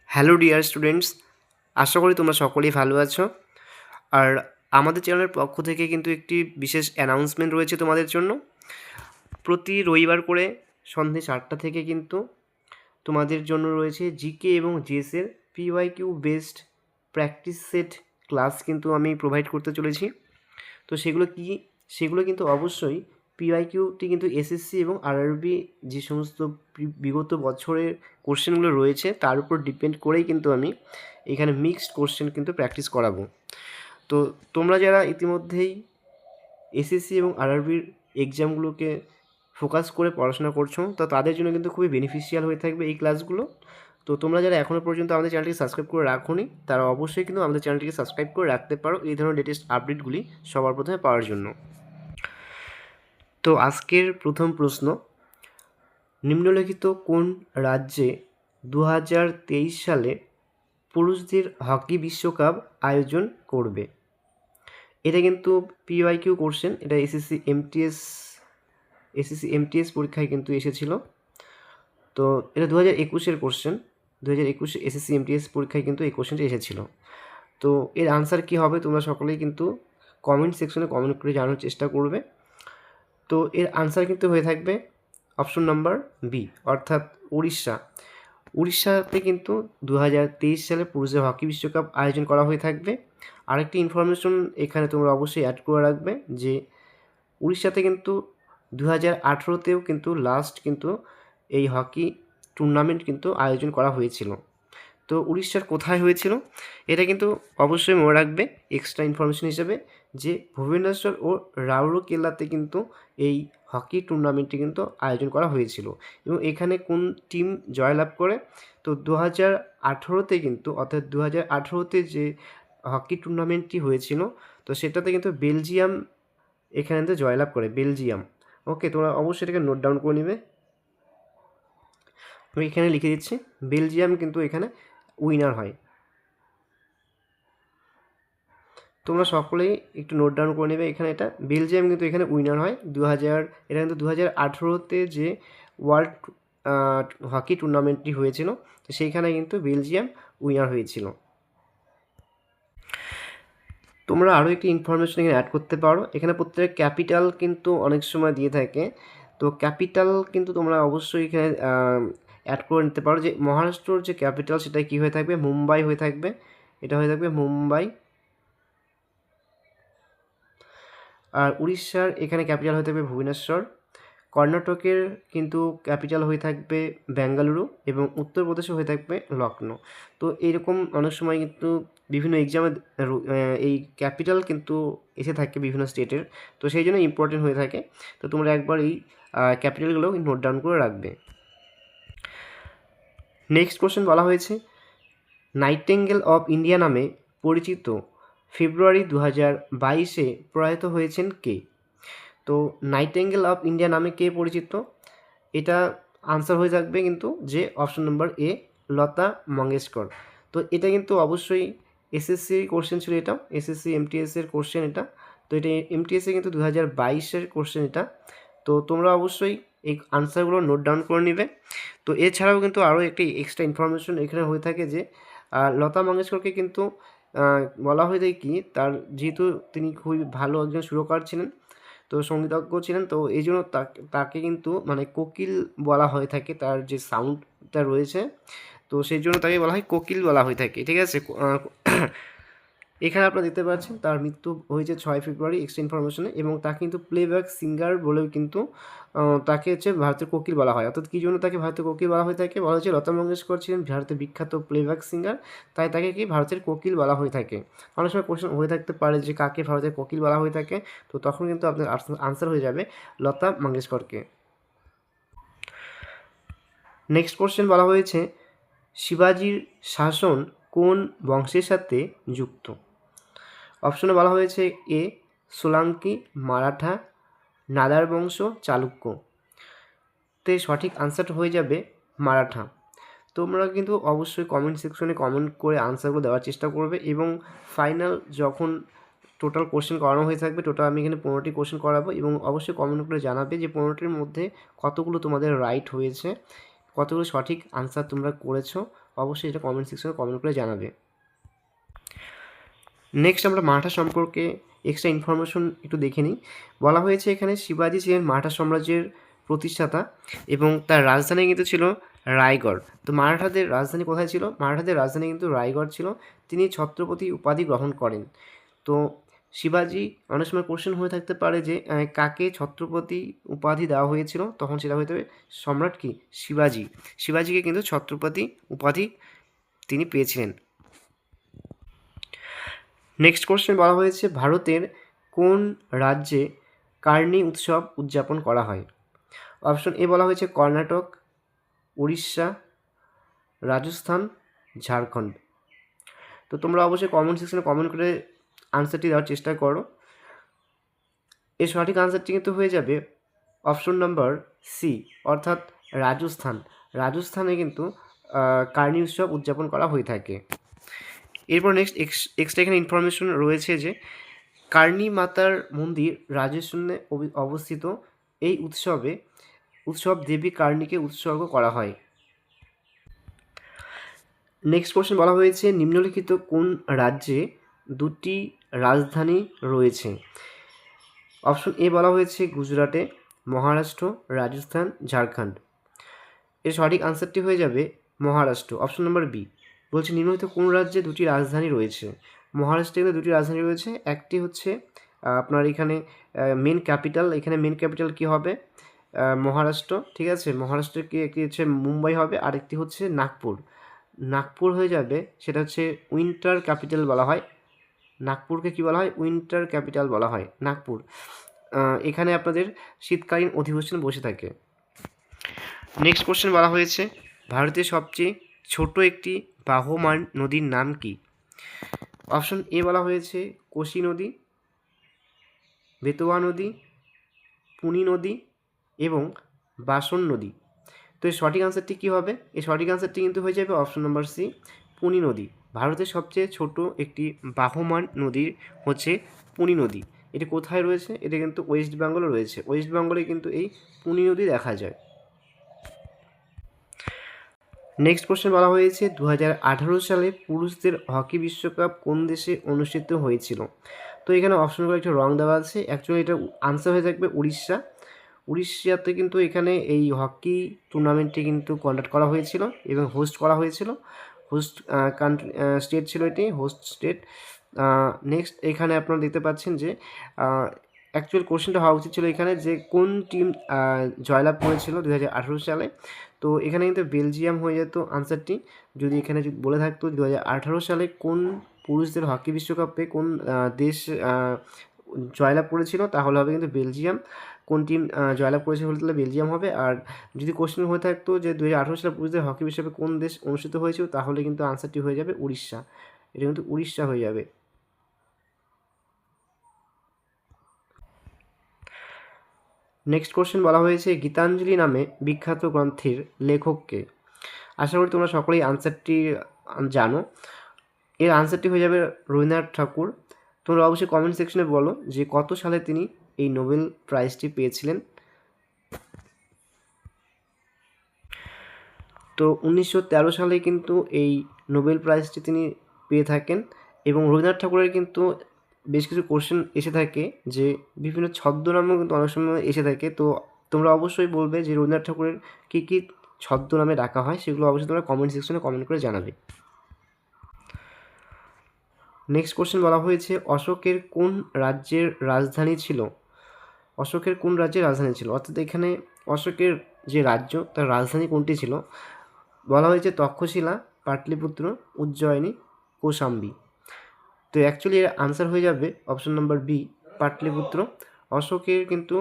Hello dear students, আশা করি তোমরা সকলেই ভালো আছো। আর আমাদের চ্যানেলের পক্ষ থেকে কিন্তু একটি বিশেষ অ্যানাউন্সমেন্ট রয়েছে তোমাদের জন্য। প্রতি রবিবার করে সন্ধ্যে 4টা থেকে কিন্তু তোমাদের জন্য রয়েছে জিকে এবং জিএসের PYQ based practice set class কিন্তু আমি প্রোভাইড করতে চলেছি। তো সেগুলো কিন্তু অবশ্যই পিওয়াইকিউটি কিন্তু এসএসসি এবং আরআরবি যে সমস্ত বিগত বছরের কোশ্চেনগুলো রয়েছে তার উপর ডিপেন্ড করেই কিন্তু আমি এখানে মিক্সড কোশ্চেন কিন্তু প্র্যাকটিস করাবো। তো তোমরা যারা ইতিমধ্যেই এসএসসি এবং আরআরবির এক্সামগুলোকে ফোকাস করে পড়াশোনা করছো, তো তাদের জন্য কিন্তু খুবই বেনিফিশিয়াল হয়ে থাকবে এই ক্লাসগুলো। তো তোমরা যারা এখনও পর্যন্ত আমাদের চ্যানেলটিকে সাবস্ক্রাইব করে রাখোনি, তারা অবশ্যই কিন্তু আমাদের চ্যানেলটিকে সাবস্ক্রাইব করে রাখতে পারো এই ধরনের লেটেস্ট আপডেটগুলি সবার প্রথমে পাওয়ার জন্য। তো আজকের প্রথম প্রশ্ন, নিম্নলিখিত কোন রাজ্যে 2023 সালে পুরুষদের হকি বিশ্বকাপ আয়োজন করবে? এটা কিন্তু পিওয়াইকিউ কোশ্চেন, এটা এসএসসি এমটিএস পরীক্ষায় কিন্তু এসেছিল। তো এটা 2021-এর কোশ্চেন, 2021 এসএসসি এমটিএস পরীক্ষায় কিন্তু এই কোশ্চেনটা এসেছিল। তো এর আনসার কী হবে তোমরা সকলেই কিন্তু কমেন্ট সেকশনে কমেন্ট করে জানার চেষ্টা করবে। তো এর আনসার কিন্তু হয়ে থাকবে অপশন নাম্বার বি, অর্থাৎ উড়িষ্যা। উড়িষ্যাতে কিন্তু 2023 সালে পুরুষদের হকি বিশ্বকাপ আয়োজন করা হয়ে থাকবে। আরেকটি ইনফরমেশন এখানে তোমরা অবশ্যই অ্যাড করে রাখবে যে উড়িষ্যাতে কিন্তু 2018-তেও কিন্তু লাস্ট কিন্তু এই হকি টুর্নামেন্ট কিন্তু আয়োজন করা হয়েছিল। তো উড়িষ্যার কোথায় হয়েছিল এটা কিন্তু অবশ্যই মনে রাখবে এক্সট্রা ইনফরমেশন হিসেবে, যে ভুবনেশ্বর ও রাউরকেলাতে কিন্তু এই হকি টুর্নামেন্টটি কিন্তু আয়োজন করা হয়েছিল। এবং এখানে কোন টিম জয়লাভ করে? তো 2018-তে কিন্তু, অর্থাৎ 2018-তে যে হকি টুর্নামেন্টটি হয়েছিল, তো সেটাতে কিন্তু বেলজিয়াম এখানে জয়লাভ করে, বেলজিয়াম। ওকে, তোমরা অবশ্যই এটাকে নোট ডাউন করে নেবে। আমি এখানে লিখে দিচ্ছি, বেলজিয়াম কিন্তু এখানে উইনার হয়। তোমরা সকলেই একটু নোট ডাউন করে নেবে, এখানে এটা বেলজিয়াম কিন্তু এখানে উইনার হয়। এটা কিন্তু 2018-তে যে ওয়ার্ল্ড হকি টুর্নামেন্টটি হয়েছিল, তো সেইখানে কিন্তু বেলজিয়াম উইনার হয়েছিল। তোমরা আরও একটি ইনফরমেশন এখানে অ্যাড করতে পারো, এখানে প্রত্যেক ক্যাপিটাল কিন্তু অনেক সময় দিয়ে থাকে। তো ক্যাপিটাল কিন্তু তোমরা অবশ্যই এখানে অ্যাড করে নিতে পারো, যে মহারাষ্ট্রর যে ক্যাপিটাল সেটা কী হয়ে থাকবে? মুম্বাই হয়ে থাকবে, এটা হয়ে থাকবে মুম্বাই। আর উড়িষ্যার এখানে ক্যাপিটাল হয়ে থাকবে ভুবনেশ্বর। কর্ণাটকের কিন্তু ক্যাপিটাল হয়ে থাকবে বেঙ্গালুরু, এবং উত্তরপ্রদেশে হয়ে থাকবে লখনৌ। তো এইরকম অনেক সময় কিন্তু বিভিন্ন এক্সামে এই ক্যাপিটাল কিন্তু এসে থাকে বিভিন্ন স্টেটের, তো সেই জন্য ইম্পর্টেন্ট হয়ে থাকে। তো তোমরা একবার এই ক্যাপিটালগুলো নোট ডাউন করে রাখবে। নেক্সট কোশ্চেন বলা হয়েছে, নাইটেঙ্গেল অফ ইন্ডিয়া নামে পরিচিত ফেব্রুয়ারি 2022-এ প্রয়াত হয়েছেন কে? তো নাইটেঙ্গেল অফ ইন্ডিয়া নামে কে পরিচিত? এটা আনসার হয়ে থাকবে কিন্তু যে option number A, Lata Mangeshkar. তো এটা কিন্তু অবশ্যই এসএসসি কোশ্চেন ছিল, এটা এসএসসি এমটিএসের কোশ্চেন এটা। তো এটা এমটিএসে কিন্তু 2022-এর কোশ্চেন এটা। তো তোমরা অবশ্যই এই আনসারগুলো নোট ডাউন করে নেবে। তো এছাড়াও কিন্তু আরও একটি এক্সট্রা ইনফরমেশন এখানে হয়ে থাকে, যে লতা মঙ্গেশকরকে কিন্তু বলা হয়ে থাকে কি, তার যেহেতু তিনি খুবই ভালো একজন সুরকার ছিলেন, তো সঙ্গীতজ্ঞ ছিলেন, তো এই জন্য তাকে কিন্তু মানে কোকিল বলা হয়ে থাকে, তার যে সাউন্ডটা রয়েছে, তো সেই জন্য তাকে বলা হয় কোকিল বলা হয়ে থাকে, ঠিক আছে। এখানে আপনারা দেখতে পাচ্ছেন তার মৃত্যু হয়েছে 6 ফেব্রুয়ারি, এক্সট্রা ইনফরমেশনে, এবং তাকে কিন্তু প্লেব্যাক সিঙ্গার বলেও কিন্তু তাকে হচ্ছে ভারতের কোকিল বলা হয়। অর্থাৎ কী জন্য তাকে ভারতের কোকিল বলা হয়ে থাকে? বলা হচ্ছে লতা মঙ্গেশকর ছিলেন ভারতের বিখ্যাত প্লেব্যাক সিঙ্গার, তাই তাকে কি ভারতের কোকিল বলা হয়ে থাকে। অনেক সময় কোশ্চেন হয়ে থাকতে পারে যে কাকে ভারতের কোকিল বলা হয়ে থাকে, তো তখন কিন্তু আপনার আনসার হয়ে যাবে লতা মঙ্গেশকরকে। নেক্সট কোশ্চেন বলা হয়েছে, শিবাজির শাসন কোন বংশের সাথে যুক্ত? অপশনে বলা হয়েছে এ, সোলাঙ্কি, মারাঠা, নাদার বংশ, চালুক্য। তো সঠিক আনসারটা হয়ে যাবে মারাঠা। তোমরা কিন্তু অবশ্যই কমেন্ট সেকশনে কমেন্ট করে আনসারগুলো দেওয়ার চেষ্টা করবে, এবং ফাইনাল যখন টোটাল কোশ্চেন করানো হয়ে থাকবে, টোটাল আমি এখানে 15টি কোশ্চেন করাবো, এবং অবশ্যই কমেন্ট করে জানাবে যে 15টির মধ্যে কতগুলো তোমাদের রাইট হয়েছে, কতগুলো সঠিক আনসার তোমরা করেছো অবশ্যই এটা কমেন্ট সেকশনে কমেন্ট করে জানাবে। নেক্সট আমরা মারাঠা সম্পর্কে এক্সট্রা ইনফরমেশন একটু দেখে নিই। বলা হয়েছে এখানে শিবাজি ছিলেন মারাঠা সাম্রাজ্যের প্রতিষ্ঠাতা এবং তার রাজধানী কিন্তু ছিল রায়গড়। তো মারাঠাদের রাজধানী কোথায় ছিল? মারাঠাদের রাজধানী কিন্তু রায়গড় ছিল। তিনি ছত্রপতি উপাধি গ্রহণ করেন। তো শিবাজি, অনেক সময় কোশ্চেন হয়ে থাকতে পারে যে কাকে ছত্রপতি উপাধি দেওয়া হয়েছিল, তখন সেটা হতে হবে সম্রাট কি শিবাজি। শিবাজিকে কিন্তু ছত্রপতি উপাধি তিনি পেয়েছিলেন। নেক্সট কোশ্চেন বলা হয়েছে ভারতের কোন রাজ্যে কার্নি উৎসব উদযাপন করা হয়? অপশন এ বলা হয়েছে কর্ণাটক, উড়িষ্যা, রাজস্থান, ঝাড়খণ্ড। তো তোমরা অবশ্যই কমেন্ট সেকশনে কমেন্ট করে আনসারটি দেওয়ার চেষ্টা করো। এর সঠিক আনসারটি কিন্তু হয়ে যাবে অপশন নাম্বার সি, অর্থাৎ রাজস্থান। রাজস্থানে কিন্তু কার্নি উৎসব উদযাপন করা হয়ে থাকে। এরপর নেক্সট এক্সট্রা এখানে ইনফরমেশন রয়েছে যে কার্নি মাতার মন্দির রাজস্থানে অবস্থিত। এই উৎসব দেবী কার্নিকে উৎসর্গ করা হয়। নেক্সট কোশ্চেন বলা হয়েছে নিম্নলিখিত কোন রাজ্যে দুটি রাজধানী রয়েছে? অপশন এ বলা হয়েছে গুজরাটে, মহারাষ্ট্র, রাজস্থান, ঝাড়খণ্ড। এর সঠিক আনসারটি হয়ে যাবে মহারাষ্ট্র, অপশন নম্বর বি। বলছে নিম্নলিখিত কোন রাজ্যে দুটি রাজধানী রয়েছে? মহারাষ্ট্রে কিন্তু দুটি রাজধানী রয়েছে। একটি হচ্ছে আপনার এখানে মেন ক্যাপিটাল, এখানে মেন ক্যাপিটাল কী হবে? মহারাষ্ট্র, ঠিক আছে। মহারাষ্ট্রের কি হচ্ছে মুম্বাই হবে, আরেকটি হচ্ছে নাগপুর। নাগপুর হয়ে যাবে, সেটা হচ্ছে উইন্টার ক্যাপিটাল বলা হয়। নাগপুরকে কী বলা হয়? উইন্টার ক্যাপিটাল বলা হয় নাগপুর। এখানে আপনাদের শীতকালীন অধিবেশন বসে থাকে। নেক্সট কোশ্চেন বলা হয়েছে ভারতের সবচেয়ে ছোট একটি বাহমান নদীর নাম কি? অপশন এ বলা হয়েছে কোশি নদী, বেতোয়া নদী, পুনি নদী এবং বাসন নদী। তো এর সঠিক আনসারটি কী হবে? এই সঠিক আনসারটি কিন্তু হয়ে যাবে অপশন নম্বর সি, পুনি নদী। ভারতের সবচেয়ে ছোট একটি বাহমান নদীর হচ্ছে পুনি নদী। এটি কোথায় রয়েছে? এটা কিন্তু ওয়েস্ট বেঙ্গলে রয়েছে। ওয়েস্ট বেঙ্গলে কিন্তু এই পুনি নদী দেখা যায়। নেক্সট কোশ্চেন বলা হয়েছে 2018 সালে পুরুষদের হকি বিশ্বকাপ কোন দেশে অনুষ্ঠিত হয়েছিল? তো এখানে অপশনগুলো একটু রং দেওয়া আছে। অ্যাকচুয়ালি এটা আনসার হয়ে থাকবে উড়িষ্যা। উড়িষ্যাতে কিন্তু এখানে এই হকি টুর্নামেন্টটি কিন্তু কন্ডাক্ট করা হয়েছিল এবং হোস্ট করা হয়েছিল। হোস্ট কান্ট্রি স্টেট ছিল এটি, হোস্ট স্টেট। নেক্সট এখানে আপনারা দেখতে পাচ্ছেন যে অ্যাকচুয়াল কোশ্চেনটা হওয়া উচিত ছিল এখানে যে কোন টিম জয়লাভ করেছিল 2018 সালে। তো এখানে কিন্তু বেলজিয়াম হয়ে যেত আনসারটি, যদি এখানে যদি বলে থাকতো 2018 সালে কোন পুরুষদের হকি বিশ্বকাপে কোন দেশ জয়লাভ করেছিল, তাহলে হবে কিন্তু বেলজিয়াম। কোন টিম জয়লাভ করেছে বলে তাহলে বেলজিয়াম হবে। আর যদি কোশ্চেন হয়ে থাকতো যে 2018 সালে পুরুষদের হকি বিশ্বকাপে কোন দেশ অনুষ্ঠিত হয়েছিল, তাহলে কিন্তু আনসারটি হয়ে যাবে উড়িষ্যা। এটা কিন্তু উড়িষ্যা হয়ে যাবে। নেক্সট কোশ্চেন বলা হয়েছে গীতাঞ্জলি নামে বিখ্যাত গ্রন্থের লেখককে? আশা করি তোমরা সকলেই আনসারটি জানো। এর আনসারটি হয়ে যাবে রবীন্দ্রনাথ ঠাকুর। তোমরা অবশ্যই কমেন্ট সেকশনে বলো যে কত সালে তিনি এই নোবেল প্রাইজটি পেয়েছিলেন। তো 1913 সালে কিন্তু এই নোবেল প্রাইজটি তিনি পেয়ে থাকেন। এবং রবীন্দ্রনাথ ঠাকুরের কিন্তু বেশ কিছু কোশ্চেন এসে থাকে যে বিভিন্ন ছদ্মনামেও কিন্তু অনেক সময় এসে থাকে। তো তোমরা অবশ্যই বলবে যে রবীন্দ্রনাথ ঠাকুরের কী কী ছদ্মনামে ডাকা হয়, সেগুলো অবশ্যই তোমরা কমেন্ট সেকশনে কমেন্ট করে জানাবে। নেক্সট কোশ্চেন বলা হয়েছে অশোকের কোন রাজ্যের রাজধানী ছিল? অশোকের কোন রাজ্যের রাজধানী ছিল? অর্থাৎ এখানে অশোকের যে রাজ্য তার রাজধানী কোনটি ছিল? বলা হয়েছে তক্ষশিলা, পাটলিপুত্র, উজ্জয়িনী, কৌশাম্বী। তো অ্যাকচুয়ালি এর আনসার হয়ে যাবে অপশন নম্বর বি, পাটলিপুত্র। অশোকের কিন্তু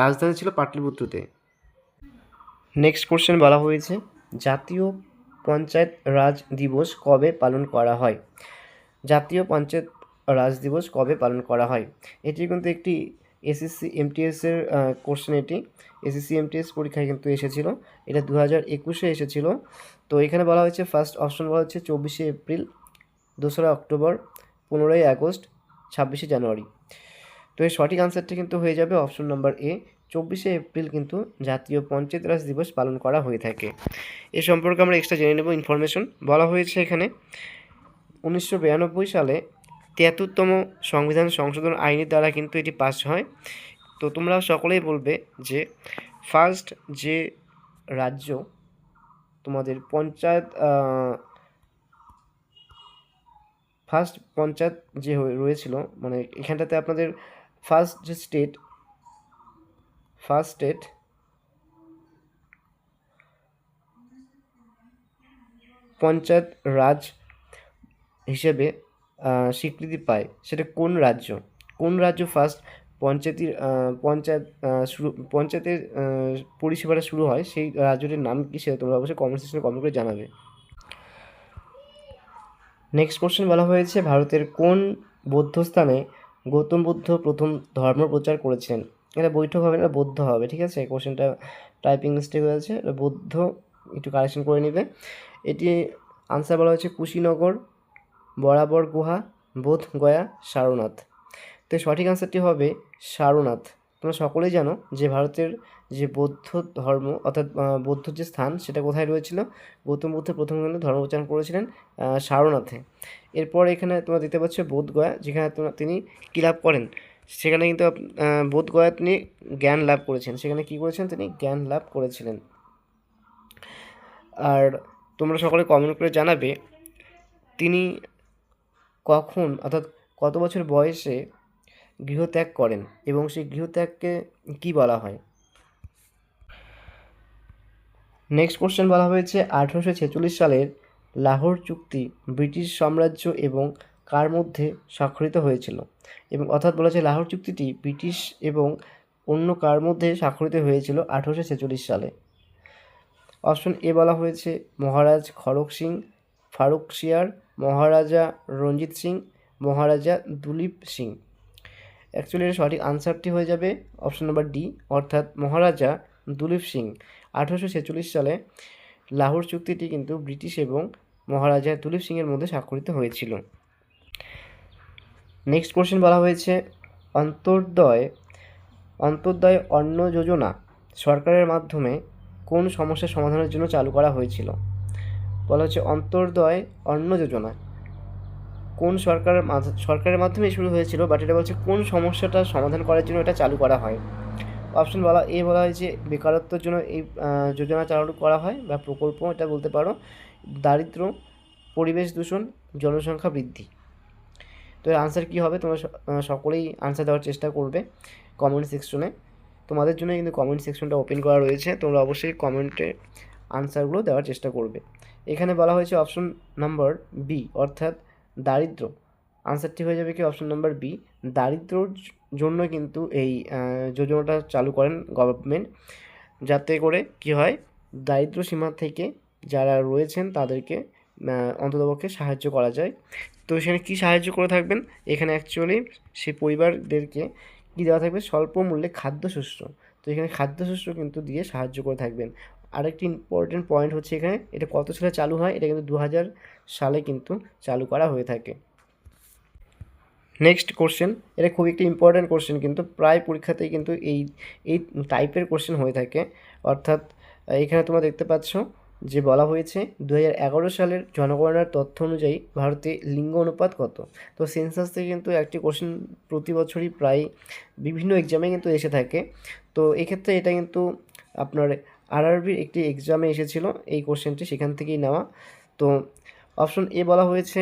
রাজধানী ছিল পাটলিপুত্রতে। নেক্সট কোশ্চেন বলা হয়েছে জাতীয় পঞ্চায়েত রাজ দিবস কবে পালন করা হয়? জাতীয় পঞ্চায়েত রাজ দিবস কবে পালন করা হয়? এটি কিন্তু একটি এসএসসি এমটিএসের কোশ্চেন। এটি এসএসসি এমটিএস পরীক্ষায় কিন্তু এসেছিল, এটা 2021-এ এসেছিল। তো এখানে বলা হয়েছে ফার্স্ট অপশন বলা হচ্ছে 24শে এপ্রিল, 2রা অক্টোবর, 15ই আগস্ট, 26শে জানুয়ারি। তো এর সঠিক আনসারটি কিন্তু হয়ে যাবে অপশন নাম্বার এ, 24শে এপ্রিল কিন্তু জাতীয় পঞ্চায়েত রাজ দিবস পালন করা হয়ে থাকে। এ সম্পর্কে আমরা এক্সট্রা জেনে নেব ইনফরমেশন। বলা হয়েছে এখানে 1992 সালে 73তম সংবিধান সংশোধন আইনের দ্বারা কিন্তু এটি পাস হয়। তো তোমরা সকলেই বলবে যে ফার্স্ট যে রাজ্য তোমাদের পঞ্চায়েত যে রয়েছিল, মানে এখানটাতে আপনাদের ফার্স্ট স্টেট পঞ্চায়েত রাজ হিসেবে স্বীকৃতি পায়, সেটা কোন রাজ্য ফার্স্ট পঞ্চায়েতের পরিষেবাটা শুরু হয়, সেই রাজ্যটির নাম কি সেটা তোমরা অবশ্যই কমেন্ট সেকশনে কমেন্ট করে জানাবে। নেক্সট কোশ্চেন বলা হয়েছে ভারতের কোন বৌদ্ধ স্থানে গৌতম বুদ্ধ প্রথম ধর্ম প্রচার করেছিলেন? এটা বৈঠক হবে না, বৌদ্ধ হবে, ঠিক আছে? কোশ্চেনটা টাইপিং মিস্টেক হয়েছে, এটা বৌদ্ধ, একটু কারেকশন করে নিবে। এটি আনসার বলা হয়েছে কুশীনগর, বরাবর গুহা, বোধ গয়া, সারনাথ। তো সঠিক আনসারটি হবে সারনাথ। তোমরা সকলেই জানো যে ভারতের যে বৌদ্ধ ধর্ম অর্থাৎ বৌদ্ধ যে স্থান সেটা কোথায় রয়েছিল? গৌতম বুদ্ধ প্রথম কিন্তু ধর্ম প্রচার করেছিলেন সারনাথে। এরপর এখানে তোমরা দেখতে পাচ্ছ বোধ গয়া, যেখানে তিনি কী লাভ করেন, সেখানে কিন্তু বোধ গয়া তিনি জ্ঞান লাভ করেছেন। সেখানে কী করেছেন? তিনি জ্ঞান লাভ করেছিলেন। আর তোমরা সকলে কমেন্ট করে জানাবে তিনি কখন অর্থাৎ কত বছর বয়সে গৃহত্যাগ করেন এবং সেই গৃহত্যাগকে কী বলা হয়। নেক্সট কোশ্চেন বলা হয়েছে 1846 সালের লাহোর চুক্তি ব্রিটিশ সাম্রাজ্য এবং কার মধ্যে স্বাক্ষরিত হয়েছিল? এবং অর্থাৎ বলা হয়েছে লাহোর চুক্তিটি ব্রিটিশ এবং অন্য কার মধ্যে স্বাক্ষরিত হয়েছিল 1846 সালে? অপশন এ বলা হয়েছে মহারাজ খড়ক সিং, ফারুকশিয়ার, মহারাজা রঞ্জিত সিং, মহারাজা দুলীপ সিং। অ্যাকচুয়ালি এর সঠিক আনসারটি হয়ে যাবে অপশন নাম্বার ডি, অর্থাৎ মহারাজা দুলীপ সিং। 1846 সালে লাহোর চুক্তিটি কিন্তু ব্রিটিশ এবং মহারাজা দুলীপ সিংয়ের মধ্যে স্বাক্ষরিত হয়েছিল। নেক্সট কোশ্চেন বলা হয়েছে অন্তর্দয় অন্ন যোজনা সরকারের মাধ্যমে কোন সমস্যার সমাধানের জন্য চালু করা হয়েছিল? বলা হচ্ছে অন্তর্দয় অন্ন যোজনা কোন সরকারের মাধ্যমে শুরু হয়েছিল, বাট এটা বলছে কোন সমস্যাটা সমাধান করার জন্য এটা চালু করা হয়। অপশন বলা হয়েছে বেকারত্বের জন্য এই যোজনা চালু করা হয় বা প্রকল্প এটা বলতে পারো, দারিদ্র্য, পরিবেশ দূষণ, জনসংখ্যা বৃদ্ধি। তো এর আনসার কী হবে? তোমরা সকলেই আনসার দেওয়ার চেষ্টা করবে কমেন্ট সেকশনে। তোমাদের জন্য কিন্তু কমেন্ট সেকশনটা ওপেন করা রয়েছে, তোমরা অবশ্যই কমেন্টে আনসারগুলো দেওয়ার চেষ্টা করবে। এখানে বলা হয়েছে অপশন নাম্বার বি, অর্থাৎ দারিদ্র্য। আনসারটি হয়ে যাবে কি অপশন নাম্বার বি, দারিদ্র্যর জন্য কিন্তু এই যোজনাটা চালু করেন গভর্নমেন্ট, যাতে করে কি হয়, দারিদ্র্য সীমা থেকে যারা রয়েছেন তাদেরকে অন্ততপক্ষে সাহায্য করা যায়। তো সেখানে কী সাহায্য করে থাকবেন? এখানে অ্যাকচুয়ালি সেই পরিবারদেরকে কী দেওয়া থাকবে? স্বল্প মূল্যে খাদ্যশস্য। তো এখানে খাদ্যশস্য কিন্তু দিয়ে সাহায্য করে থাকবেন। আরেকটি ইম্পর্টেন্ট পয়েন্ট হচ্ছে এখানে এটা কত সালে চালু হয়? এটা কিন্তু 2000 সালে কিন্তু চালু করা হয়ে থাকে। নেক্সট কোশ্চেন, এটা খুব একটি ইম্পর্ট্যান্ট কোশ্চেন, কিন্তু প্রায় পরীক্ষাতেই কিন্তু এই টাইপের কোশ্চেন হয়ে থাকে। অর্থাৎ এখানে তোমরা দেখতে পাচ্ছ যে বলা হয়েছে 2011 সালের জনগণনার তথ্য অনুযায়ী ভারতে লিঙ্গ অনুপাত কত? তো সেন্সাস থেকে কিন্তু একটি কোশ্চেন প্রতি বছরই প্রায় বিভিন্ন এক্সামে কিন্তু এসে থাকে। তো এক্ষেত্রে এটা কিন্তু আপনার আরআরবির একটি এক্সামে এসেছিল এই কোশ্চেনটি, সেখান থেকেই নেওয়া। তো অপশন এ বলা হয়েছে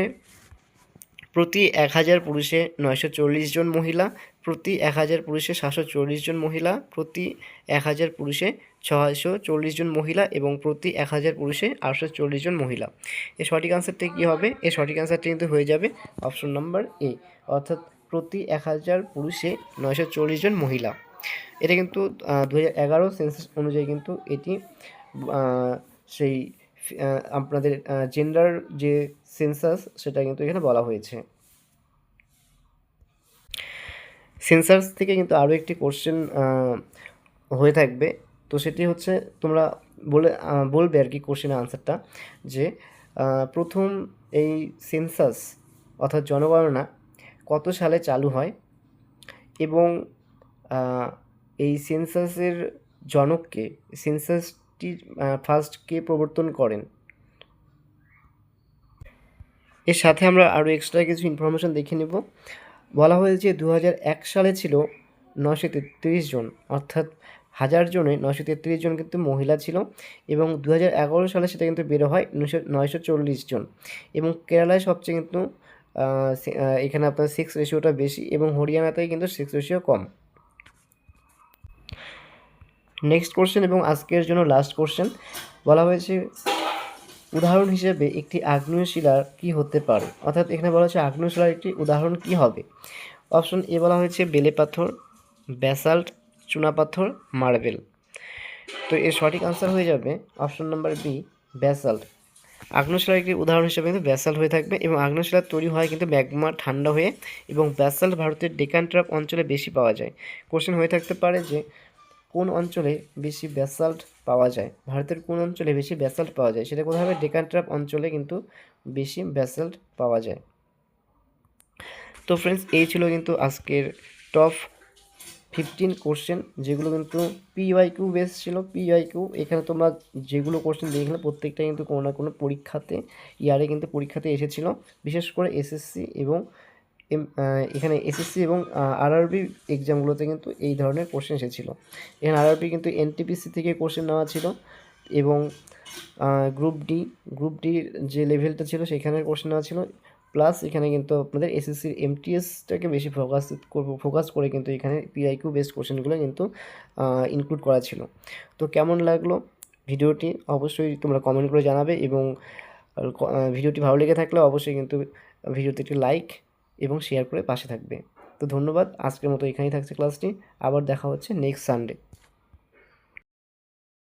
প্রতি 1000 পুরুষে 940 জন মহিলা, প্রতি 1000 পুরুষে 740 জন মহিলা, প্রতি 1000 পুরুষে 640 জন মহিলা এবং প্রতি 1000 পুরুষে 840 জন মহিলা। এর সঠিক আনসারটি কী হবে? এর সঠিক আনসারটি কিন্তু হয়ে যাবে অপশন নাম্বার এ, অর্থাৎ প্রতি 1000 পুরুষে 940 জন মহিলা। এটা কিন্তু 2011 সেন্সাস অনুযায়ী কিন্তু এটি সেই আপনাদের জেন্ডার যে সেন্সাস সেটা কিন্তু এখানে বলা হয়েছে। সেন্সাস থেকে কিন্তু আরও একটি কোশ্চেন হয়ে থাকবে, তো সেটি হচ্ছে তোমরা বলবে আর কি কোশ্চেনের আনসারটা, যে প্রথম এই সেন্সাস অর্থাৎ জনগণনা কত সালে চালু হয় এবং এই সেন্সাসের জনককে, সেন্সাসটি ফার্স্ট কে প্রবর্তন করেন? এর সাথে আমরা আরও এক্সট্রা কিছু ইনফরমেশন দেখে নেব। বলা হয়েছে 2001 সালে ছিল 933 জন, অর্থাৎ 1000 জনে 933 জন কিন্তু মহিলা ছিল, এবং 2011 সালে সেটা কিন্তু বেরো হয় 940 জন। এবং কেরালায় সবচেয়ে কিন্তু এখানে আপনার সেক্স রেশিওটা বেশি, এবং হরিয়ানাতেই কিন্তু সেক্স রেশিও কম। নেক্সট কোশ্চেন এবং আজকের জন্য লাস্ট কোশ্চেন, বলা হয়েছে উদাহরণ হিসেবে একটি আগ্নেয় শিলার কী হতে পারে, অর্থাৎ এখানে বলা হচ্ছে আগ্নেয় শিলার একটি উদাহরণ কী হবে। অপশন এ বলা হয়েছে বেলে পাথর, ব্যাসাল্ট, চুনাপাথর, মার্বেল। তো এর সঠিক আনসার হয়ে যাবে অপশন নাম্বার বি, ব্যাসাল্ট। আগ্নেয়শিলার একটি উদাহরণ হিসেবে কিন্তু ব্যাসাল্ট হয়ে থাকবে, এবং আগ্নেয়শিলা তৈরি হয় কিন্তু ম্যাগমা ঠান্ডা হয়ে, এবং ব্যাসাল্ট ভারতের ডেকান ট্র্যাপ অঞ্চলে বেশি পাওয়া যায়। কোশ্চেন হয়ে থাকতে পারে যে কোন অঞ্চলে বেশি ব্যাসাল্ট পাওয়া যায়, ভারতের কোন অঞ্চলে বেশি ব্যাসাল্ট পাওয়া যায়, সেটা কোথায় হবে? ডেকান ট্র্যাপ অঞ্চলে কিন্তু বেশি ব্যাসাল্ট পাওয়া যায়। তো ফ্রেন্ডস, এই ছিল কিন্তু আজকের টপ 15 কোশ্চেন, যেগুলো কিন্তু পিওয়াইকিউ বেস ছিল। পিওয়াইকিউ এখানে তোমরা যেগুলো কোশ্চেন দেখলে প্রত্যেকটা কিন্তু কোনো না কোনো পরীক্ষাতে, ইয়ারে কিন্তু পরীক্ষাতে এসেছিলো, বিশেষ করে এসএসসি এবং এখানে এসএসসি এবং আরআরবি এক্সামগুলোতে কিন্তু এই ধরনের কোশ্চেন এসেছিলো। এখানে আরআরবি কিন্তু এনটিপিসি থেকে কোশ্চেন নেওয়া ছিল, এবং গ্রুপ ডির যে লেভেলটা ছিল সেখানের কোশ্চেন নেওয়া ছিল, প্লাস এখানে কিন্তু আপনাদের এসএসসির এমটিএসটাকে বেশি ফোকাস করে কিন্তু এখানে পিআইকিউ বেসড কোশ্চেনগুলো কিন্তু ইনক্লুড করা ছিল। তো কেমন লাগলো ভিডিওটি অবশ্যই তোমরা কমেন্ট করে জানাবে, এবং ভিডিওটি ভালো লেগে থাকলে অবশ্যই কিন্তু ভিডিওতে একটি লাইক এবং শেয়ার করে পাশে থাকবে। তো ধন্যবাদ, আজকের মতো এখানেই থাকছে ক্লাসটি, আবার দেখা হচ্ছে নেক্সট সানডে।